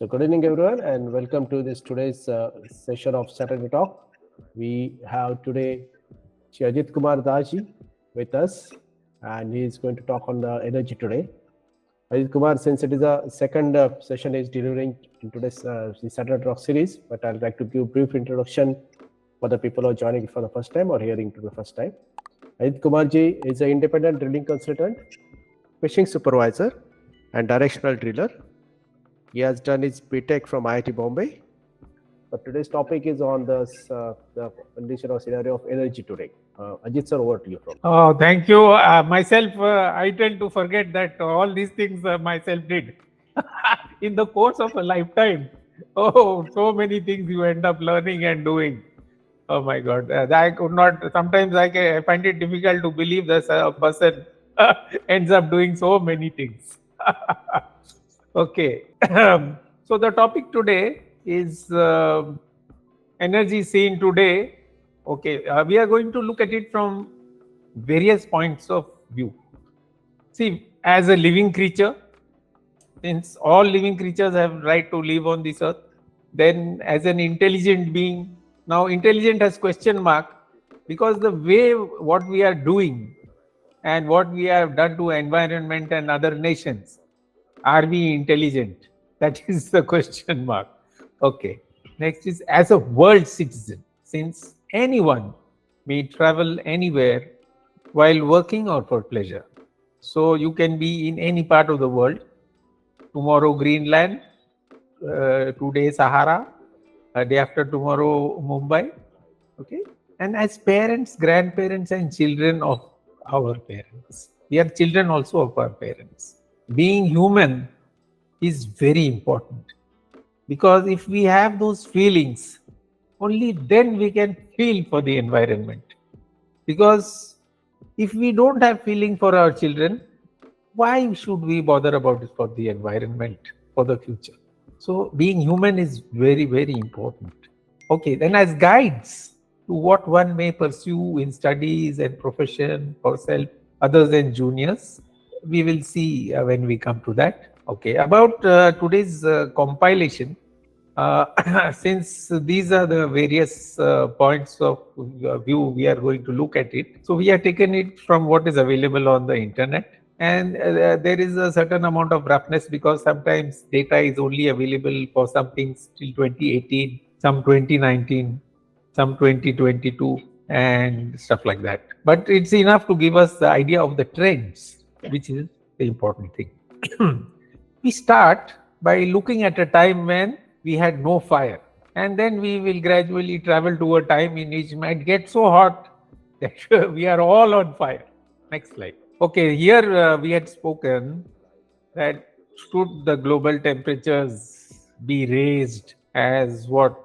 So good evening, everyone, and welcome to this today's session of Saturday Talk. We have today Ajit Kumar Daji with us, and he is going to talk on the energy today. Ajit Kumar, since it is a second session, is delivering in today's the Saturday Talk series, but I'd like to give a brief introduction for the people who are joining for the first time or hearing to the first time. Ajit Kumar ji is an independent drilling consultant, fishing supervisor, and directional driller. He has done his BTech from IIT Bombay. But today's topic is on the condition or scenario of energy today. Ajit sir, over to you. Oh, thank you. Myself, I tend to forget that all these things myself did in the course of a lifetime. Oh, so many things you end up learning and doing. Oh my God, I could not. Sometimes I find it difficult to believe that a person ends up doing so many things. Okay, so the topic today is energy seen today. Okay, we are going to look at it from various points of view. See, as a living creature, since all living creatures have right to live on this earth, then as an intelligent being, now intelligent has question mark, because the way what we are doing and what we have done to environment and other nations, are we intelligent? That is the question mark. Okay. Next is as a world citizen, since anyone may travel anywhere while working or for pleasure. So you can be in any part of the world. Tomorrow Greenland, today Sahara, day after tomorrow Mumbai. Okay. And as parents, grandparents, and children of our parents, we are children also of our parents. Being human is very important, because if we have those feelings, only then we can feel for the environment. Because if we don't have feeling for our children, why should we bother about it for the environment, for the future? So being human is very, very important. Okay, then as guides to what one may pursue in studies and profession for self, others and juniors, we will see when we come to that. Okay, about today's compilation, since these are the various points of view we are going to look at it, so we have taken it from what is available on the internet. And there is a certain amount of roughness, because sometimes data is only available for some things till 2018, some 2019, some 2022, and stuff like that. But it's enough to give us the idea of the trends, which is the important thing. We start by looking at a time when we had no fire, and then we will gradually travel to a time in which it might get so hot that we are all on fire. Next slide. Okay, here we had spoken that should the global temperatures be raised, as what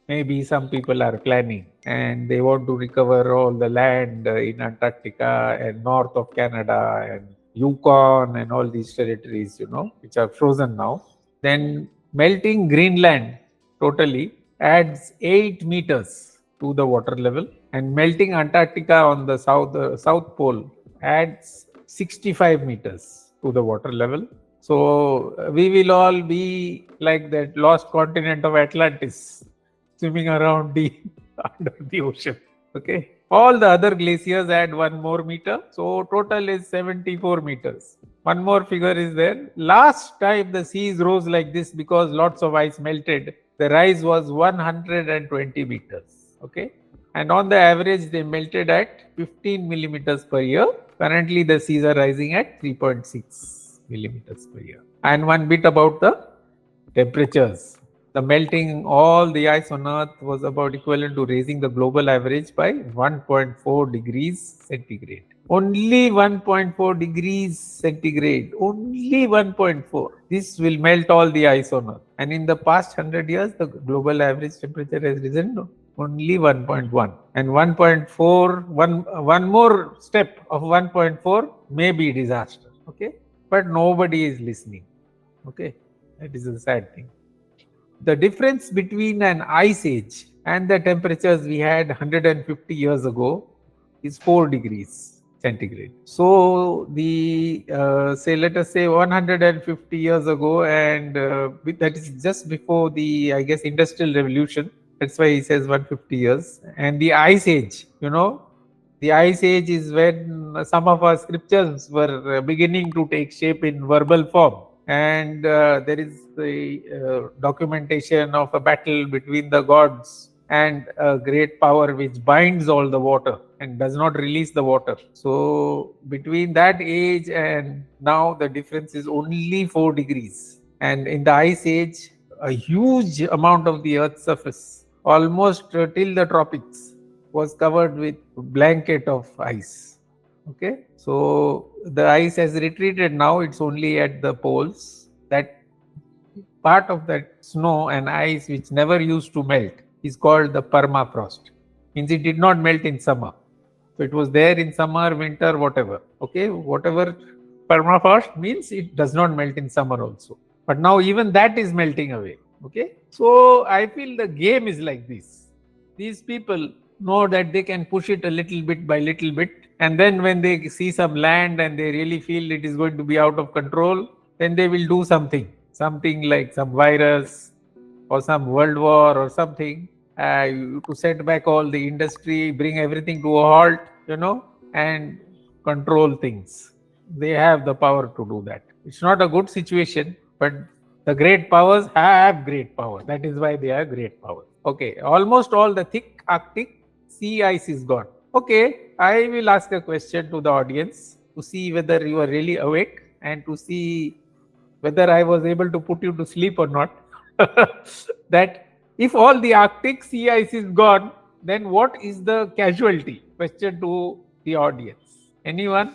maybe some people are planning, and they want to recover all the land in Antarctica and north of Canada and Yukon and all these territories, which are frozen now, then melting Greenland totally adds 8 meters to the water level, and melting Antarctica on the south pole adds 65 meters to the water level. So we will all be like that lost continent of Atlantis, swimming around deep under the ocean. Okay. All the other glaciers add 1 more meter. So total is 74 meters. One more figure is there. Last time the seas rose like this, because lots of ice melted, the rise was 120 meters. Okay. And on the average, they melted at 15 millimeters per year. Currently, the seas are rising at 3.6 millimeters per year. And one bit about the temperatures. The melting all the ice on Earth was about equivalent to raising the global average by 1.4 degrees centigrade. Only 1.4 degrees centigrade. Only 1.4. This will melt all the ice on Earth. And in the past 100 years, the global average temperature has risen only 1.1. And 1.4, one more step of 1.4 may be disaster. Okay. But nobody is listening. Okay. That is a sad thing. The difference between an ice age and the temperatures we had 150 years ago is 4 degrees centigrade. So the say, let us say 150 years ago, and that is just before the, I guess, industrial revolution. That's why he says 150 years. And the ice age, the ice age is when some of our scriptures were beginning to take shape in verbal form. And there is the documentation of a battle between the gods and a great power which binds all the water and does not release the water. So between that age and now, the difference is only 4 degrees. And in the ice age, a huge amount of the Earth's surface, almost till the tropics, was covered with blanket of ice. Okay, so the ice has retreated now. It's only at the poles. That part of that snow and ice which never used to melt is called the permafrost. Means it did not melt in summer. So it was there in summer, winter, whatever. Okay, whatever permafrost means, it does not melt in summer also. But now even that is melting away. Okay, so I feel the game is like this. These people know that they can push it a little bit by little bit, and then when they see some land and they really feel it is going to be out of control, then they will do something like some virus or some world war or something, to set back all the industry, bring everything to a halt, and control things. They have the power to do that. It's not a good situation, but the great powers have great power. That is why they are great powers. Okay, almost all the thick Arctic sea ice is gone. Okay, I will ask a question to the audience to see whether you are really awake and to see whether I was able to put you to sleep or not. That if all the Arctic sea ice is gone, then what is the casualty? Question to the audience. Anyone?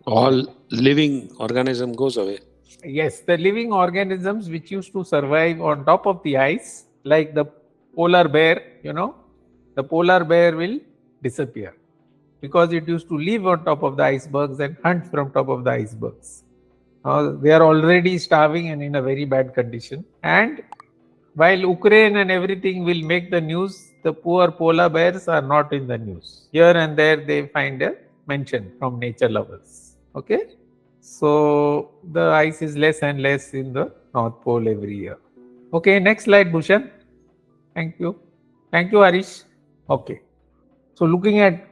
All living organism goes away. Yes, the living organisms which used to survive on top of the ice, like the polar bear, the polar bear will disappear because it used to live on top of the icebergs and hunt from top of the icebergs. They are already starving and in a very bad condition. And while Ukraine and everything will make the news, the poor polar bears are not in the news. Here and there they find a mention from nature lovers. Okay, so the ice is less and less in the North Pole every year. Okay, next slide, Bhushan. Thank you, Harish. Okay, so looking at,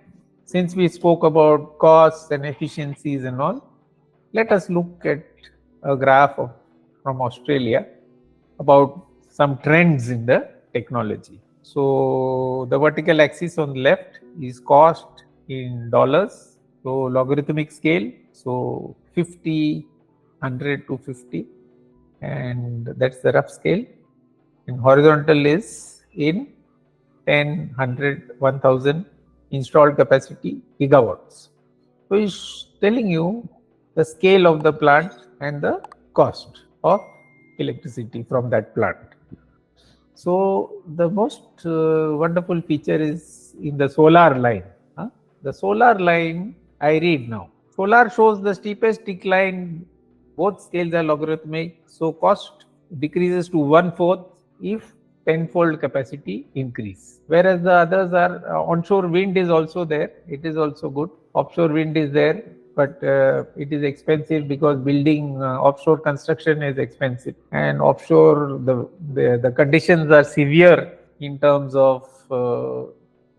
since we spoke about costs and efficiencies and all, let us look at a graph from Australia about some trends in the technology. So the vertical axis on the left is cost in dollars, so logarithmic scale, so 50, 100 to 50, and that's the rough scale. And horizontal is in 10, 100, 1000 installed capacity gigawatts. So it's telling you the scale of the plant and the cost of electricity from that plant. So the most wonderful feature is in the solar line. The solar line, I read now. Solar shows the steepest decline. Both scales are logarithmic. So cost decreases to 1/4 if tenfold capacity increase. Whereas the others are onshore wind is also there. It is also good. Offshore wind is there, but it is expensive because building offshore construction is expensive, and offshore the conditions are severe in terms of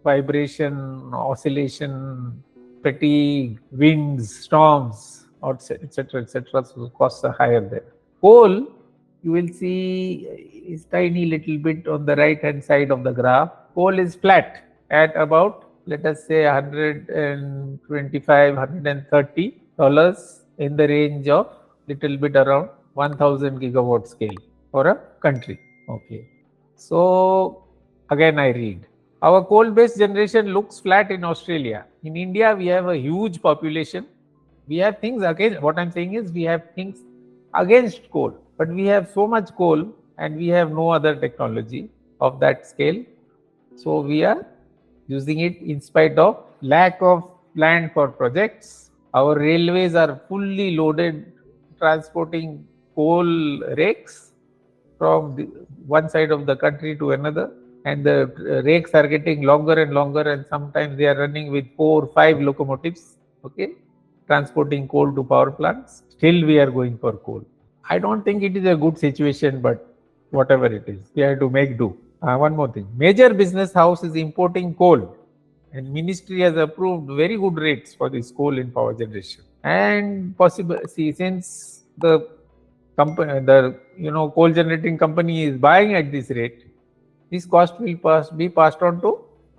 vibration, oscillation, fatigue, winds, storms, etc., etc. So costs are higher there. Coal, you will see, is tiny little bit on the right hand side of the graph. Coal is flat at about, let us say, $125, $130 in the range of little bit around 1000 gigawatt scale for a country. Okay, so again I read, our coal based generation looks flat in Australia. In India we have a huge population. We have things against, what I'm saying is we have things against coal, but we have so much coal and we have no other technology of that scale. So we are using it in spite of lack of land for projects. Our railways are fully loaded, transporting coal rakes from one side of the country to another, and the rakes are getting longer and longer, and sometimes they are running with 4, 5 locomotives, okay, transporting coal to power plants. Still we are going for coal. I don't think it is a good situation, but whatever it is, we have to make do. One more thing, major business house is importing coal, and ministry has approved very good rates for this coal in power generation. And possible, see, since the company, the coal generating company is buying at this rate, this cost will be passed on to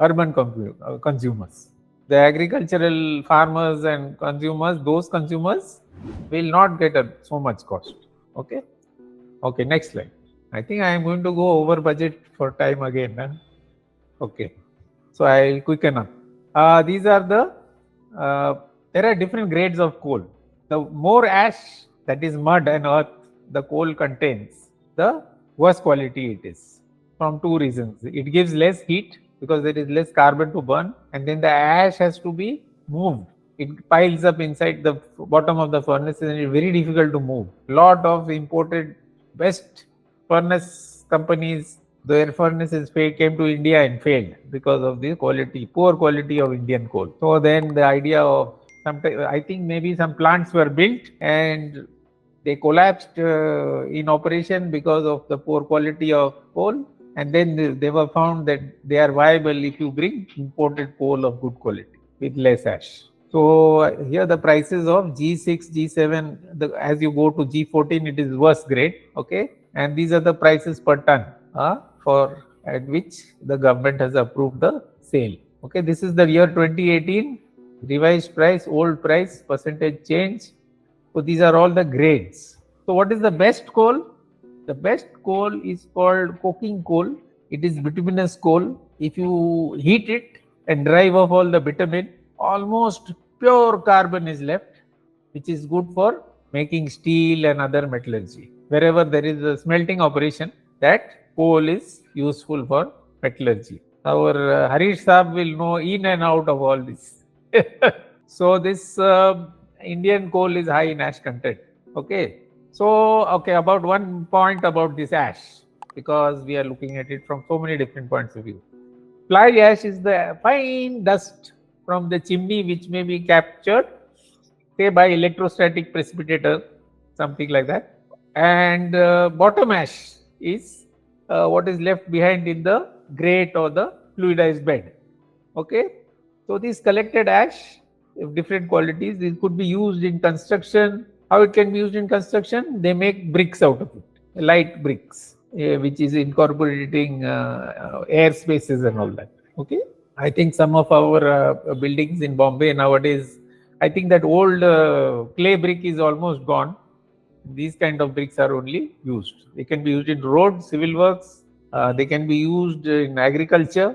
urban consumers. The agricultural farmers and consumers, those consumers will not get so much cost. Okay. Okay. Next slide. I think I am going to go over budget for time again. Huh? Okay. So I'll quicken up. These are the, there are different grades of coal. The more ash, that is mud and earth, the coal contains, the worse quality it is. From two reasons. It gives less heat because there is less carbon to burn, and then the ash has to be moved. It piles up inside the bottom of the furnace and it's very difficult to move. Lot of imported best furnace companies, their furnaces came to India and failed because of the poor quality of Indian coal. So then the idea of, I think maybe some plants were built and they collapsed in operation because of the poor quality of coal, and then they were found that they are viable if you bring imported coal of good quality with less ash. So here the prices of G6, G7, as you go to G14, it is worse grade, okay, and these are the prices per ton for at which the government has approved the sale. Okay, this is the year 2018, revised price, old price, percentage change. So these are all the grades. So what is the best coal? The best coal is called coking coal. It is bituminous coal. If you heat it and drive off all the bitumen, almost pure carbon is left, which is good for making steel and other metallurgy. Wherever there is a smelting operation, that coal is useful for metallurgy. Our Harish Saab will know in and out of all this. So this Indian coal is high in ash content. Okay. So, okay, about one point about this ash, because we are looking at it from so many different points of view. Fly ash is the fine dust from the chimney which may be captured, say by electrostatic precipitator, something like that. And bottom ash is what is left behind in the grate or the fluidized bed. Okay. So this collected ash of different qualities, it could be used in construction. How it can be used in construction? They make bricks out of it, light bricks, which is incorporating air spaces and all that. Okay. I think some of our buildings in Bombay nowadays, I think that old clay brick is almost gone. These kind of bricks are only used. They can be used in roads, civil works. They can be used in agriculture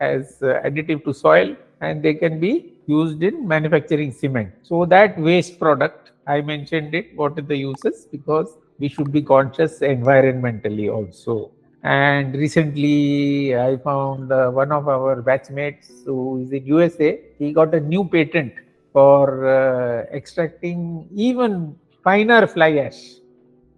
as additive to soil, and they can be used in manufacturing cement. So that waste product, I mentioned it, what are the uses? Because we should be conscious environmentally also. And recently I found one of our batchmates who is in USA, he got a new patent for extracting even finer fly ash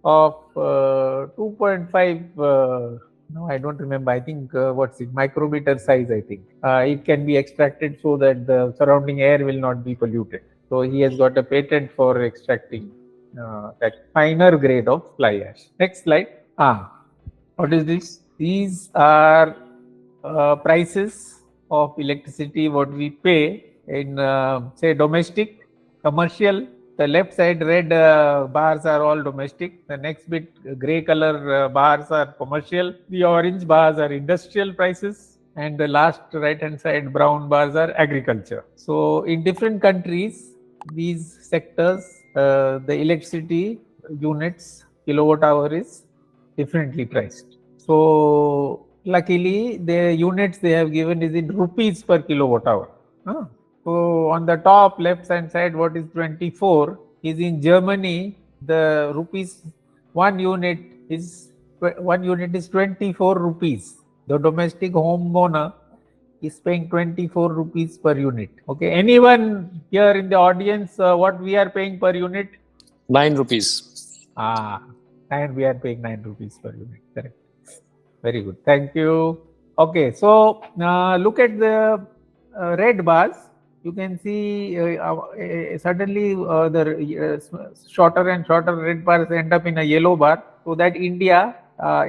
of 2.5 no, I don't remember. I think what's it, micrometer size, I think. It can be extracted so that the surrounding air will not be polluted. So he has got a patent for extracting that finer grade of fly ash. Next slide. What is this? These are prices of electricity, what we pay in say domestic, commercial. The left side red bars are all domestic. The next bit grey color bars are commercial. The orange bars are industrial prices. And the last right hand side brown bars are agriculture. So in different countries, these sectors, the electricity units, kilowatt hour is differently priced. So luckily the units they have given is in rupees per kilowatt hour. So on the top left hand side, what is 24 is in Germany, the rupees 1 unit is 24 rupees. The domestic homeowner is paying 24 rupees per unit. Okay. Anyone here in the audience, what we are paying per unit? 9 rupees. And we are paying 9 rupees per unit. Correct. Very good. Thank you. Okay, so look at the red bars. You can see suddenly the shorter and shorter red bars end up in a yellow bar. So that India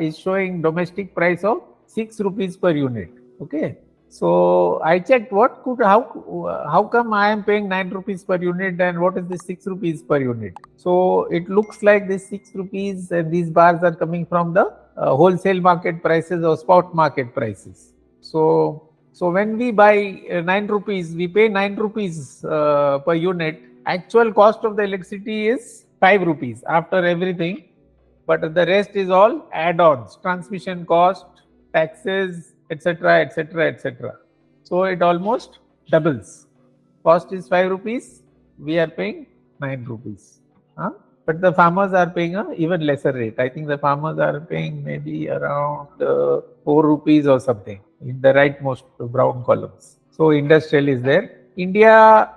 is showing domestic price of 6 rupees per unit. Okay. So I checked how come I am paying 9 rupees per unit and what is this 6 rupees per unit? So it looks like this 6 rupees and these bars are coming from the wholesale market prices or spot market prices. So when we buy 9 rupees, we pay 9 rupees per unit. Actual cost of the electricity is 5 rupees after everything, but the rest is all add-ons, transmission cost, taxes, etc., etc., etc. So it almost doubles. Cost is 5 rupees, we are paying 9 rupees. Huh? But the farmers are paying a even lesser rate. I think the farmers are paying maybe around 4 rupees or something in the rightmost brown columns. So industrial is there. India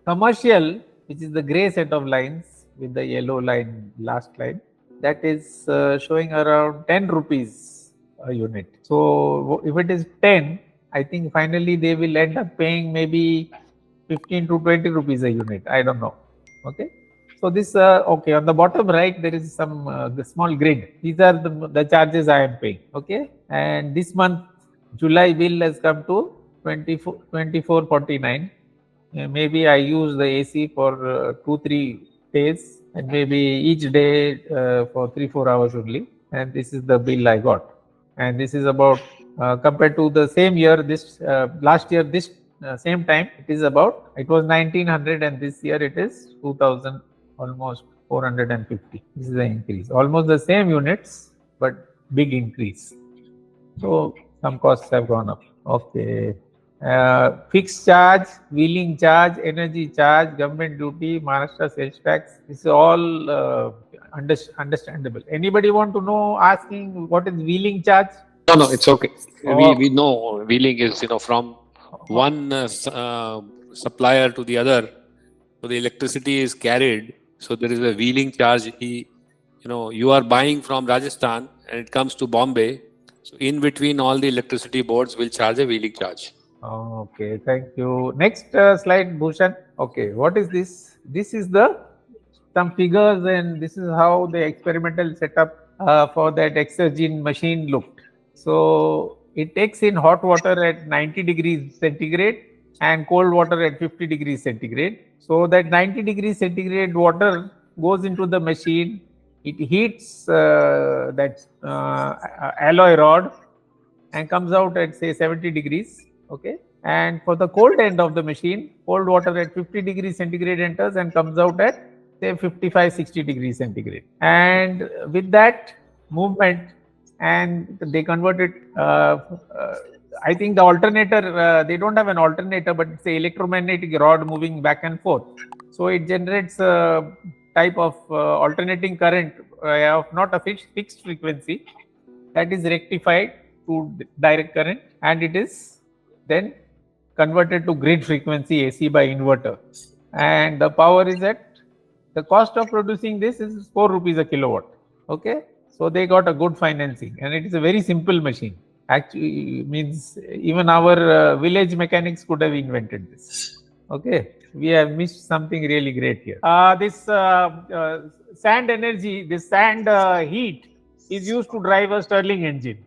commercial, which is the gray set of lines with the yellow line, last line, that is showing around 10 rupees a unit. So if it is 10, I think finally they will end up paying maybe 15 to 20 rupees a unit. I don't know. Okay. So this, okay, on the bottom right, there is some the small grid. These are the charges I am paying. Okay. And this month, July bill has come to 2449. Maybe I use the AC for 2-3 days and maybe each day for 3-4 hours only. And this is the bill I got. And this is about compared to the same year, this last year, this same time, it is about, it was 1900 and this year it is 2000, almost 450. This is the increase. Almost the same units, but big increase. So some costs have gone up. Okay. Fixed charge, wheeling charge, energy charge, government duty, Maharashtra sales tax. This is all understandable. Anybody want to know, asking what is wheeling charge? No, it's okay. Oh. We know wheeling is from one supplier to the other. So the electricity is carried. So there is a wheeling charge. You are buying from Rajasthan and it comes to Bombay. So in between, all the electricity boards will charge a wheeling charge. Okay, thank you. Next slide, Bhushan. Okay, what is this? This is some figures, and this is how the experimental setup for that Exergene machine looked. So it takes in hot water at 90 degrees centigrade and cold water at 50 degrees centigrade. So that 90 degrees centigrade water goes into the machine. It heats that alloy rod and comes out at say 70 degrees. Okay. And for the cold end of the machine, cold water at 50 degrees centigrade enters and comes out at say 55-60 degrees centigrade. And with that movement, and they convert it, I think the alternator, they don't have an alternator, but it's an electromagnetic rod moving back and forth. So it generates a type of alternating current of not a fixed frequency that is rectified to direct current, and it is then converted to grid frequency AC by inverter. And the power is the cost of producing this is 4 rupees a kilowatt. Okay. So they got a good financing, and it is a very simple machine. Actually, means even our village mechanics could have invented this. Okay. We have missed something really great here. This sand energy, this sand heat is used to drive a Stirling engine.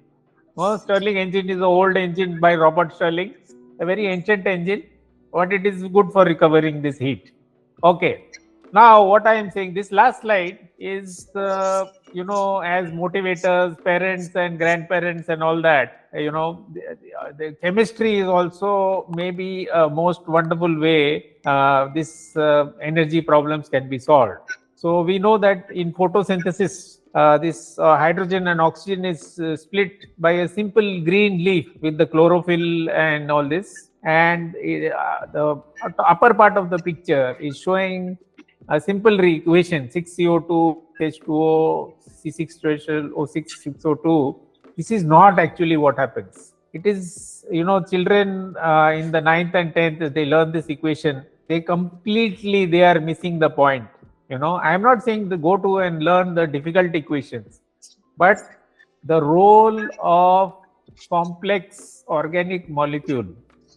Stirling engine is an old engine by Robert Stirling, a very ancient engine, but it is good for recovering this heat. Okay. Now, what I am saying, this last slide is, as motivators, parents and grandparents and all that, the chemistry is also maybe a most wonderful way this energy problems can be solved. So we know that in photosynthesis, this hydrogen and oxygen is split by a simple green leaf with the chlorophyll and all this. And the upper part of the picture is showing a simple equation, 6CO2, H2O, C6O6, 6O2. This is not actually what happens. It is, children in the 9th and 10th, they learn this equation. They are missing the point. I am not saying to go to and learn the difficult equations, but the role of complex organic molecule,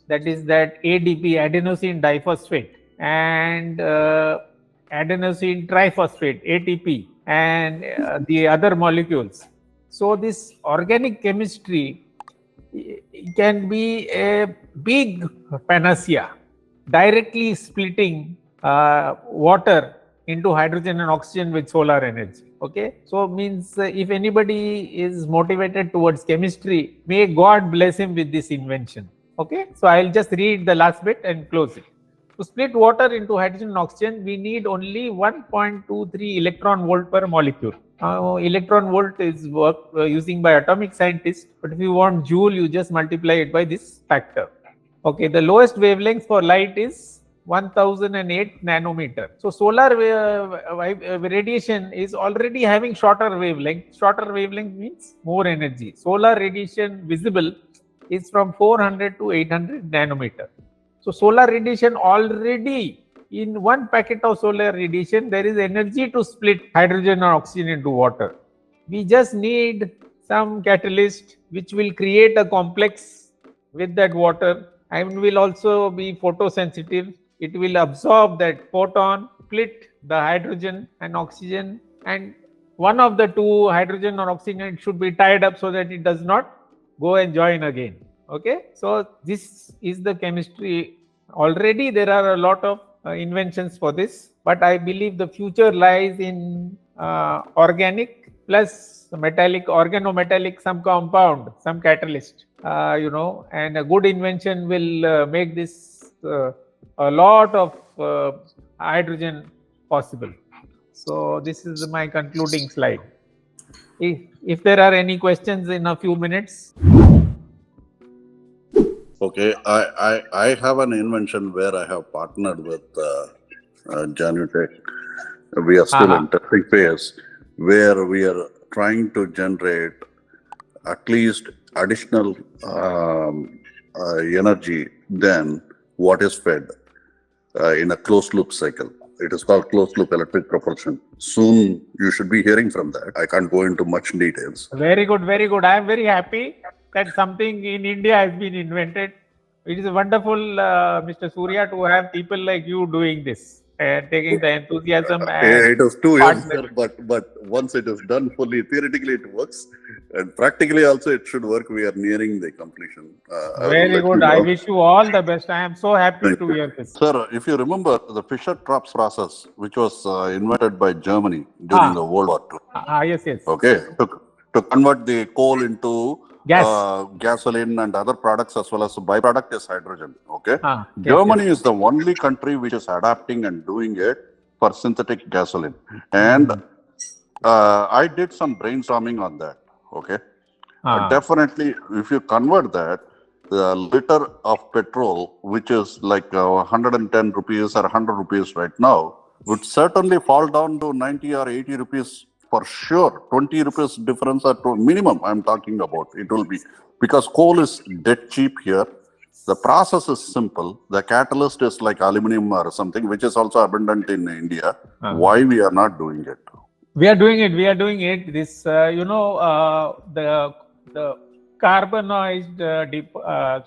that is that ADP, adenosine diphosphate, and adenosine triphosphate, ATP, and the other molecules. So this organic chemistry can be a big panacea, directly splitting water into hydrogen and oxygen with solar energy. Okay, so means if anybody is motivated towards chemistry, may God bless him with this invention. Okay, so I'll just read the last bit and close it. To split water into hydrogen and oxygen, we need only 1.23 electron volt per molecule. Electron volt is work using by atomic scientists, but if you want joule, you just multiply it by this factor. Okay, the lowest wavelength for light is 1008 nanometer. So solar radiation is already having shorter wavelength. Shorter wavelength means more energy. Solar radiation visible is from 400 to 800 nanometer. So solar radiation already, in one packet of solar radiation, there is energy to split hydrogen or oxygen into water. We just need some catalyst which will create a complex with that water and will also be photosensitive. It will absorb that photon, split the hydrogen and oxygen, and one of the two, hydrogen or oxygen, should be tied up so that it does not go and join again. Okay, so this is the chemistry. Already there are a lot of inventions for this, but I believe the future lies in organic plus metallic, organometallic, some compound, some catalyst, and a good invention will make this a lot of hydrogen possible. So this is my concluding slide. If there are any questions in a few minutes. Okay, I have an invention where I have partnered with JanyuTech. We are still in testing phase, where we are trying to generate at least additional energy than what is fed in a closed loop cycle. It is called closed loop electric propulsion. Soon you should be hearing from that. I can't go into much details. Very good, very good. I am very happy that something in India has been invented. It is wonderful, Mr. Surya, to have people like you doing this and taking the enthusiasm. And it is 2 years, sir, but once it is done fully, theoretically it works, and practically also it should work. We are nearing the completion. Very good. I wish you all the best. I am so happy to hear this. Sir, if you remember the Fischer-Tropsch process, which was invented by Germany during the World War II. Yes, yes. Okay, to convert the coal into gas, gasoline and other products, as well as the byproduct is hydrogen. Okay, Germany is the only country which is adapting and doing it for synthetic gasoline. And I did some brainstorming on that. Okay, definitely, if you convert that, the liter of petrol, which is like 110 rupees or 100 rupees right now, would certainly fall down to 90 or 80 rupees for sure. 20 rupees difference or minimum I'm talking about. It will be, because coal is dead cheap here. The process is simple. The catalyst is like aluminum or something, which is also abundant in India. Why we are not doing it? We are doing it. We are doing it. This, the carbonized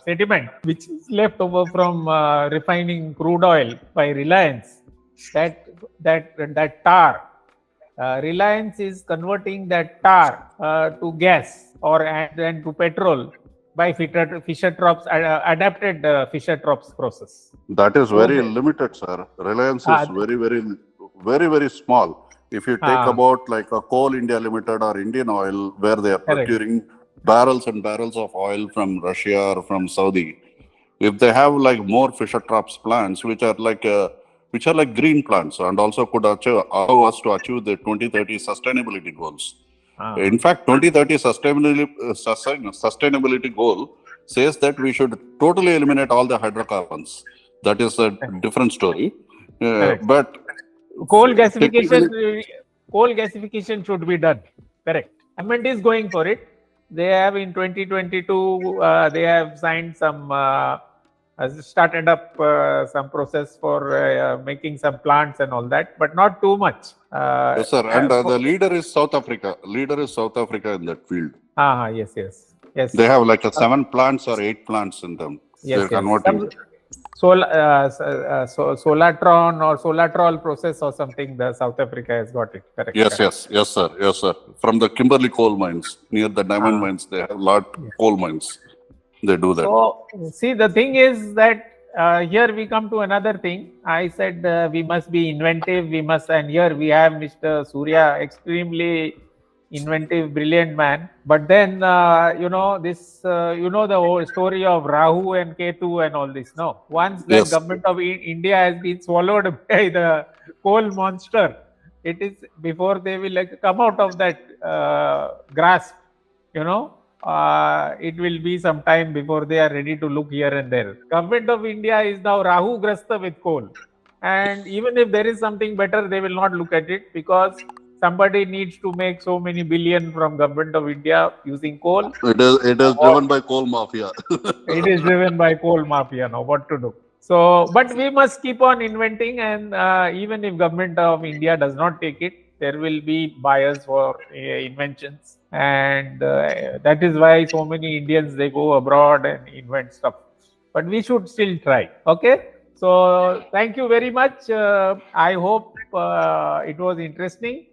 sediment, which is left over from refining crude oil by Reliance, that tar. Reliance is converting that tar to gas and to petrol by Fischer-Tropsch, adapted Fischer-Tropsch process. That is very limited, sir. Reliance is very small. If you take about like a Coal India Limited or Indian Oil, where they are procuring barrels and barrels of oil from Russia or from Saudi, if they have like more Fischer-Tropsch plants, which are like green plants, and also could allow us to achieve the 2030 sustainability goals. In fact, 2030 sustainability goal says that we should totally eliminate all the hydrocarbons. That is a different story. But coal gasification should be done. Correct. Government is going for it. They have in 2022, they have signed some, started up some process for making some plants and all that, but not too much. Yes, sir. And the leader is South Africa. Leader is South Africa in that field. Yes. Yes. They have like a 7 plants or 8 plants in them. Yes, They're converting. Solatron or Solatrol process or something. The South Africa has got it. Correct. Yes, correct. yes, sir. Yes, sir. From the Kimberley coal mines, near the diamond mines, they have a lot coal mines. They do that. So, see, the thing is that here we come to another thing. I said we must be inventive. We must, and here we have Mr. Surya, extremely inventive, brilliant man. But then, this, the whole story of Rahu and Ketu and all this. No, once the government of India has been swallowed by the coal monster, it is before they will come out of that grasp, it will be some time before they are ready to look here and there. Government of India is now Rahu Grasta with coal. And even if there is something better, they will not look at it because somebody needs to make so many billion from Government of India using coal. It is driven by coal mafia. It is driven by coal mafia now. What to do? So, but we must keep on inventing, and even if Government of India does not take it, there will be buyers for inventions, and that is why so many Indians, they go abroad and invent stuff. But we should still try. Okay. So thank you very much. I hope it was interesting.